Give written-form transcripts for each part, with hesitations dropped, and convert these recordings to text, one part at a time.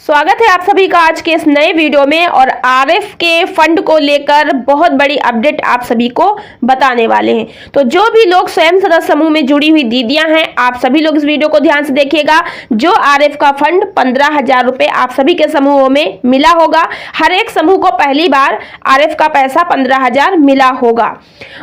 स्वागत है आप सभी का आज के इस नए वीडियो में। और आरएफ के फंड को लेकर बहुत बड़ी अपडेट आप सभी को बताने वाले हैं। तो जो भी लोग स्वयं सदस्य समूह में जुड़ी हुई दीदियां हैं, आप सभी लोग इस वीडियो को ध्यान से देखिएगा। जो आरएफ का फंड 15,000 रुपए आप सभी के समूहों में मिला होगा। हर एक समूह को पहली बार आरएफ का पैसा 15,000 मिला होगा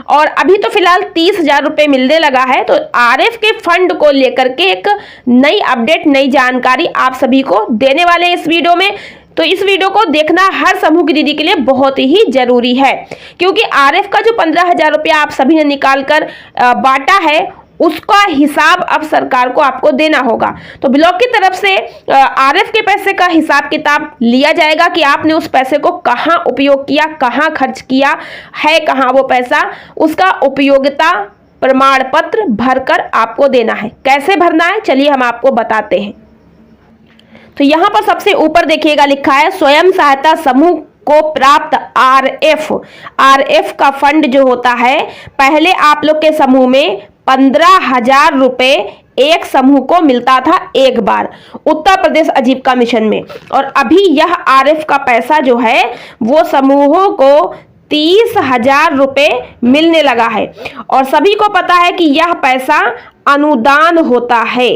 और अभी तो फिलहाल 30,000 रुपए मिलने लगा है। तो आरएफ के फंड को लेकर के एक नई अपडेट, नई जानकारी आप सभी को देने वाले इस वीडियो में। तो इस वीडियो को देखना हर समूह की दीदी के लिए बहुत ही जरूरी है, क्योंकि आरएफ का जो 15,000 रुपया आप सभी ने निकाल कर बांटा है, उसका हिसाब अब सरकार को आपको देना होगा। तो ब्लॉक की तरफ से आरएफ के पैसे का हिसाब किताब लिया जाएगा कि आपने उस पैसे को कहां उपयोग किया, कहां खर्च किया है, कहां वो पैसा, उसका उपयोगिता प्रमाण पत्र भरकर आपको देना है। कैसे भरना है चलिए हम आपको बताते हैं। तो यहां पर सबसे ऊपर देखिएगा लिखा है स्वयं सहायता समूह को प्राप्त आरएफ का फंड जो होता है, पहले आप लोग के समूह में 15,000 रुपए एक समूह को मिलता था एक बार उत्तर प्रदेश आजीविका मिशन में। और अभी यह आरएफ का पैसा जो है वो समूहों को 30,000 रुपए मिलने लगा है। और सभी को पता है कि यह पैसा अनुदान होता है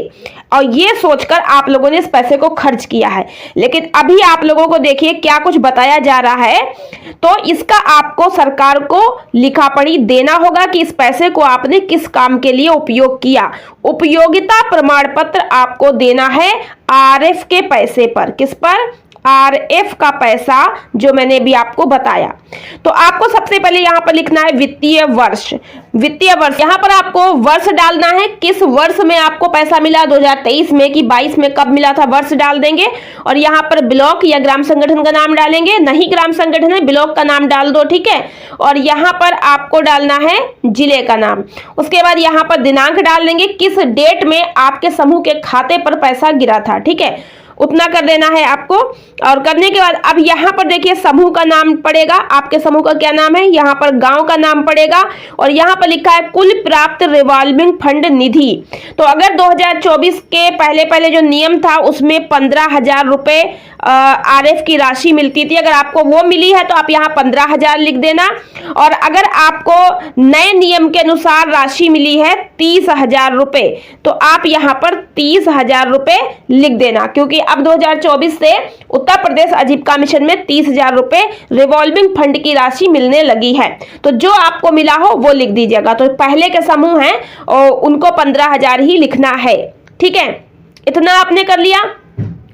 और ये सोचकर आप लोगों ने इस पैसे को खर्च किया है। लेकिन अभी आप लोगों को देखिए क्या कुछ बताया जा रहा है। तो इसका आपको सरकार को लिखा पढ़ी देना होगा कि इस पैसे को आपने किस काम के लिए उपयोग किया। उपयोगिता प्रमाण पत्र आपको देना है आरएफ के पैसे पर। किस पर? आरएफ का पैसा जो मैंने भी आपको बताया। तो आपको सबसे पहले यहां पर लिखना है वित्तीय वर्ष। वित्तीय वर्ष यहां पर आपको वर्ष डालना है, किस वर्ष में आपको पैसा मिला, 2023 में कि 22 में, कब मिला था, वर्ष डाल देंगे। और यहां पर ब्लॉक या ग्राम संगठन का नाम डालेंगे, नहीं ग्राम संगठन है ब्लॉक का नाम डाल दो, ठीक है। और यहां पर आपको डालना है जिले का नाम। उसके बाद यहां पर दिनांक डाल देंगे, किस डेट में आपके समूह के खाते पर पैसा गिरा था, ठीक है, उतना कर देना है आपको। और करने के बाद अब यहाँ पर देखिए समूह का नाम पड़ेगा, आपके समूह का क्या नाम है, यहाँ पर गांव का नाम पड़ेगा। और यहाँ पर लिखा है कुल प्राप्त रिवॉल्विंग फंड निधि। तो अगर 2024 के पहले जो नियम था उसमें 15,000 रुपए आरएफ की राशि मिलती थी, अगर आपको वो मिली है तो आप यहाँ 15,000 लिख देना। और अगर आपको नए नियम के अनुसार राशि मिली है 30,000 रुपए, तो आप यहाँ पर 30,000 रुपए लिख देना, क्योंकि अब 2024 से उत्तर प्रदेश आजीविका मिशन में 30,000 रुपए रिवॉल्विंग फंड की राशि मिलने लगी है। तो जो आपको मिला हो वो लिख दीजिएगा। तो पहले के समूह हैं और उनको 15,000 ही लिखना है, ठीक है। इतना आपने कर लिया।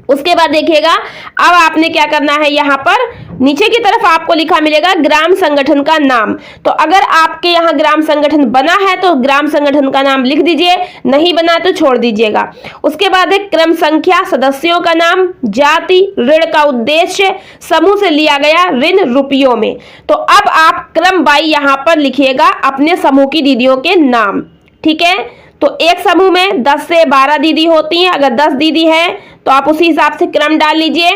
उसके बाद देखिएगा अब आपने क्या करना है, यहाँ पर नीचे की तरफ आपको लिखा मिलेगा ग्राम संगठन का नाम। तो अगर आपके यहाँ ग्राम संगठन बना है तो ग्राम संगठन का नाम लिख दीजिए, नहीं बना तो छोड़ दीजिएगा। उसके बाद है क्रम संख्या, सदस्यों का नाम, जाति, ऋण का उद्देश्य, समूह से लिया गया ऋण रुपयों में। तो अब आप क्रम बाई यहाँ पर लिखिएगा अपने समूह की दीदियों के नाम, ठीक है। तो एक समूह में 10 से 12 दीदी होती हैं, अगर 10 दीदी है तो आप उसी हिसाब से क्रम डाल लीजिए।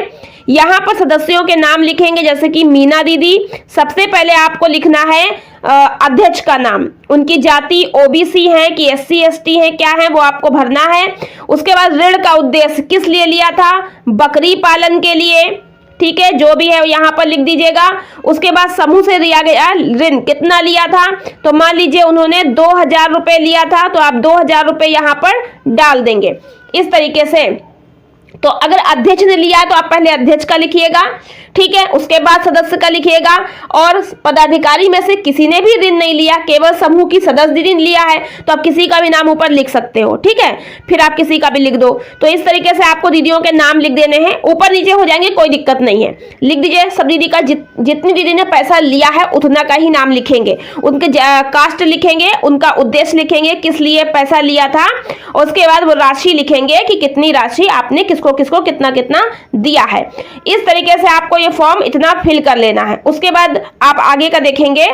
यहाँ पर सदस्यों के नाम लिखेंगे, जैसे कि मीना दीदी। सबसे पहले आपको लिखना है अध्यक्ष का नाम, उनकी जाति ओबीसी है कि एससी एसटी है, क्या है वो आपको भरना है। उसके बाद ऋण का उद्देश्य किस लिए लिया था, बकरी पालन के लिए, ठीक है, जो भी है यहाँ पर लिख दीजिएगा। उसके बाद समूह से दिया गया ऋण कितना लिया था, तो मान लीजिए उन्होंने 2,000 रुपए लिया था, तो आप 2,000 रुपए यहाँ पर डाल देंगे इस तरीके से। तो अगर अध्यक्ष ने लिया है तो आप पहले अध्यक्ष का लिखिएगा, ठीक है। उसके बाद सदस्य का लिखिएगा। और पदाधिकारी में से किसी ने भी ऋण नहीं लिया, केवल समूह की सदस्य दीदी ने लिया है, तो आप किसी का भी नाम ऊपर लिख सकते हो, ठीक है। फिर आप किसी का भी लिख दो। तो इस तरीके से आपको दीदियों के नाम लिख देने हैं, ऊपर नीचे हो जाएंगे, कोई दिक्कत नहीं है, लिख दीजिए। सब दीदी का जितनी दीदी ने पैसा लिया है उतना का ही नाम लिखेंगे, उनके कास्ट लिखेंगे, उनका उद्देश्य लिखेंगे, किस लिए पैसा लिया था। और उसके बाद वो राशि लिखेंगे कि कितनी राशि आपने किसको किसको कितना कितना दिया है। इस तरीके से आपको ये फॉर्म इतना फिल कर लेना है। उसके बाद आप आगे का देखेंगे।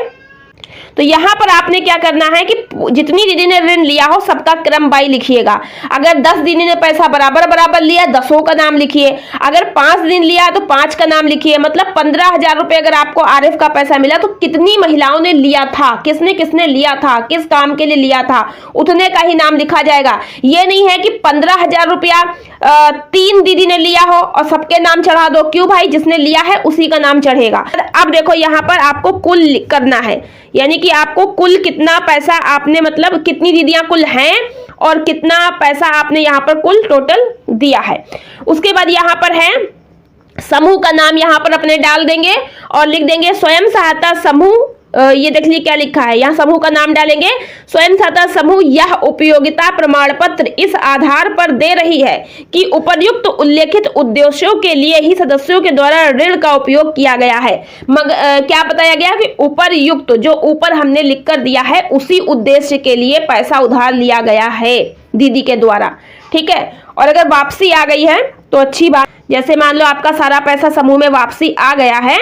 तो यहाँ पर आपने क्या करना है कि जितनी दीदी ने ऋण लिया हो सबका क्रम बाई लिखिएगा। अगर 10 दीदी ने पैसा बराबर बराबर लिया, 10 का नाम लिखिए। अगर 5 दिन लिया तो 5 का नाम लिखिए। मतलब 15,000 रुपए अगर आपको आरएफ का पैसा मिला तो कितनी महिलाओं ने लिया था, किसने किसने लिया था, किस काम के लिए लिया था, उतने का ही नाम लिखा जाएगा। ये नहीं है कि 15,000 रुपया 3 दीदी ने लिया हो और सबके नाम चढ़ा दो। क्यों भाई, जिसने लिया है उसी का नाम चढ़ेगा। अब देखो यहाँ पर आपको कुल करना है, यानी कि आपको कुल कितना पैसा आपने, मतलब कितनी दीदियां कुल हैं और कितना पैसा आपने यहाँ पर कुल टोटल दिया है। उसके बाद यहाँ पर है समूह का नाम, यहाँ पर अपने डाल देंगे और लिख देंगे स्वयं सहायता समूह। ये देख लीजिए क्या लिखा है, यहाँ समूह का नाम डालेंगे स्वयं सहायता समूह। यह उपयोगिता प्रमाण पत्र इस आधार पर दे रही है कि उपर्युक्त उल्लेखित उद्देश्यों के लिए ही सदस्यों के द्वारा ऋण का उपयोग किया गया है। क्या बताया गया कि उपर्युक्त, जो ऊपर हमने लिख कर दिया है, उसी उद्देश्य के लिए पैसा उधार लिया गया है दीदी के द्वारा। ठीक है, और अगर वापसी आ गई है तो अच्छी बात। जैसे मान लो आपका सारा पैसा समूह में वापसी आ गया है,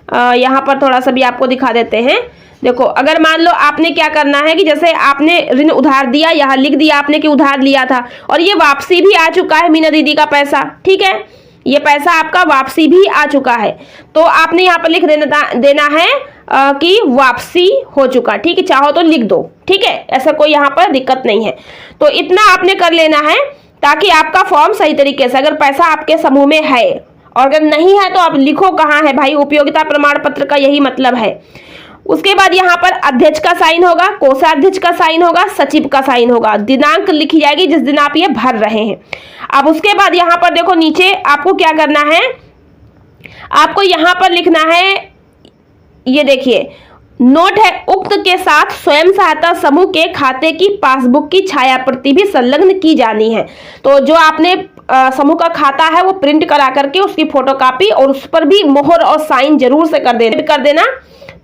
यहाँ पर थोड़ा सा भी आपको दिखा देते हैं। देखो, अगर मान लो आपने क्या करना है कि जैसे आपने ऋण उधार दिया, यहाँ लिख दिया आपने कि उधार लिया था और ये वापसी भी आ चुका है मीना दीदी का पैसा। ठीक है, ये पैसा आपका वापसी भी आ चुका है, तो आपने यहाँ पर लिख देना है कि वापसी हो चुका। ठीक है, चाहो तो लिख दो। ठीक है, ऐसा कोई यहाँ पर दिक्कत नहीं है। तो इतना आपने कर लेना है ताकि आपका फॉर्म सही तरीके से, अगर पैसा आपके समूह में है और अगर नहीं है तो आप लिखो कहाँ है भाई, उपयोगिता प्रमाण पत्र का यही मतलब है। उसके बाद यहाँ पर अध्यक्ष का साइन होगा, कोषाध्यक्ष का साइन होगा, सचिव का साइन होगा, दिनांक लिखी जाएगी जिस दिन आप ये भर रहे हैं। अब उसके बाद यहाँ पर देखो नीचे आपको क्या करना है, आपको यहाँ पर लिखना है, ये देखिए नोट है, उक्त के साथ स्वयं सहायता समूह के खाते की पासबुक की छाया प्रति भी संलग्न की जानी है। तो जो आपने समूह का खाता है वो प्रिंट करा करके उसकी फोटोकॉपी और उस पर भी मोहर और साइन जरूर से कर देना।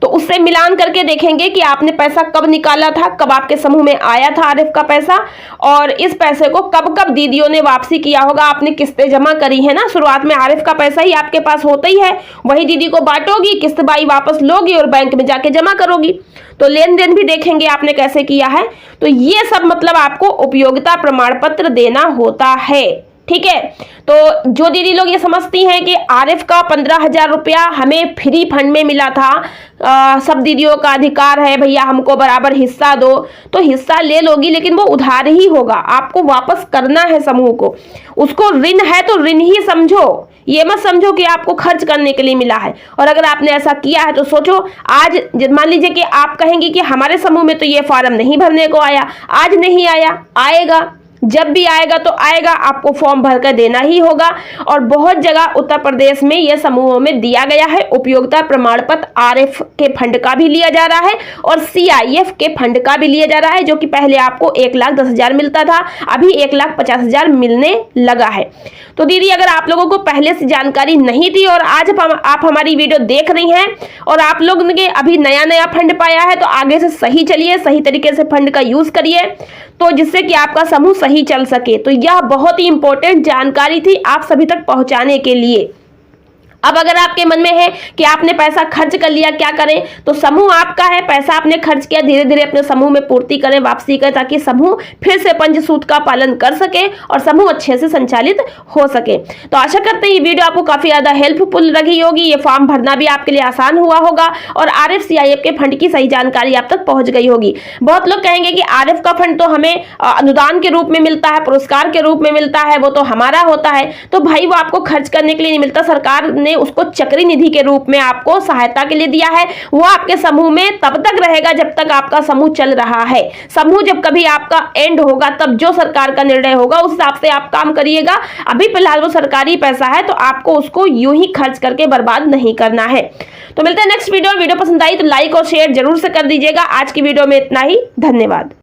तो उससे मिलान करके देखेंगे कि आपने पैसा कब निकाला था, कब आपके समूह में आया था आरएफ का पैसा, और इस पैसे को कब कब दीदियों ने वापसी किया होगा। आपने किस्तें जमा करी है ना, शुरुआत में आरएफ का पैसा ही आपके पास होता ही है, वही दीदी को बांटोगी, किस्त बाई वापस लोगी और बैंक में जाके जमा करोगी। तो लेन देन भी देखेंगे आपने कैसे किया है। तो ये सब मतलब आपको उपयोगिता प्रमाण पत्र देना होता है। ठीक है, तो जो दीदी लोग ये समझती हैं कि आरएफ का 15,000 रुपया हमें फ्री फंड में मिला था, सब दीदियों का अधिकार है भैया हमको बराबर हिस्सा दो, तो हिस्सा ले लोगी लेकिन वो उधार ही होगा, आपको वापस करना है समूह को। उसको ऋण है तो ऋण ही समझो, ये मत समझो कि आपको खर्च करने के लिए मिला है। और अगर आपने ऐसा किया है तो सोचो, आज मान लीजिए कि आप कहेंगे कि हमारे समूह में तो ये फॉर्म नहीं भरने को आया, आज नहीं आया, आएगा, जब भी आएगा तो आएगा, आपको फॉर्म भरकर देना ही होगा। और बहुत जगह उत्तर प्रदेश में यह समूहों में दिया गया है। उपयोगिता प्रमाण पत्र आरएफ के फंड का भी लिया जा रहा है और सीआईएफ के फंड का भी लिया जा रहा है, जो कि पहले आपको 1,10,000 मिलता था, अभी 1,50,000 मिलने लगा है। तो दीदी अगर आप लोगों को पहले से जानकारी नहीं थी और आज आप हमारी वीडियो देख रही हैं और आप लोग ने अभी नया नया फंड पाया है, तो आगे से सही चलिए, सही तरीके से फंड का यूज करिए, तो जिससे कि आपका समूह सही चल सके। तो यह बहुत ही इंपॉर्टेंट जानकारी थी आप सभी तक पहुंचाने के लिए। अब अगर आपके मन में है कि आपने पैसा खर्च कर लिया, क्या करें, तो समूह आपका है, पैसा आपने खर्च किया, धीरे धीरे अपने समूह में पूर्ति करें, वापसी करें, ताकि समूह फिर से पंचसूत्र का पालन कर सके और समूह अच्छे से संचालित हो सके। तो आशा करते हैं ये वीडियो आपको काफी ज्यादा हेल्पफुल लगी होगी, ये फॉर्म भरना भी आपके लिए आसान हुआ होगा और आरएफ सीआईएफ के फंड की सही जानकारी आप तक पहुंच गई होगी। बहुत लोग कहेंगे कि आरएफ का फंड तो हमें अनुदान के रूप में मिलता है, पुरस्कार के रूप में मिलता है, वो तो हमारा होता है। तो भाई वो आपको खर्च करने के लिए नहीं मिलता, सरकार ने उसको चक्री निधि के रूप में आपको सहायता के लिए दिया है। वो आपके समूह में तब तक रहेगा जब तक आपका समूह चल रहा है। समूह जब कभी आपका एंड होगा तब जो सरकार का निर्णय होगा उस हिसाब से आप काम करिएगा। अभी फिलहाल वो सरकारी पैसा है तो आपको उसको यूं ही खर्च करके बर्बाद नहीं करना है। तो मिलते हैं नेक्स्ट वीडियो पसंद आई तो लाइक और शेयर जरूर से कर दीजिएगा। आज की वीडियो में इतना ही, धन्यवाद।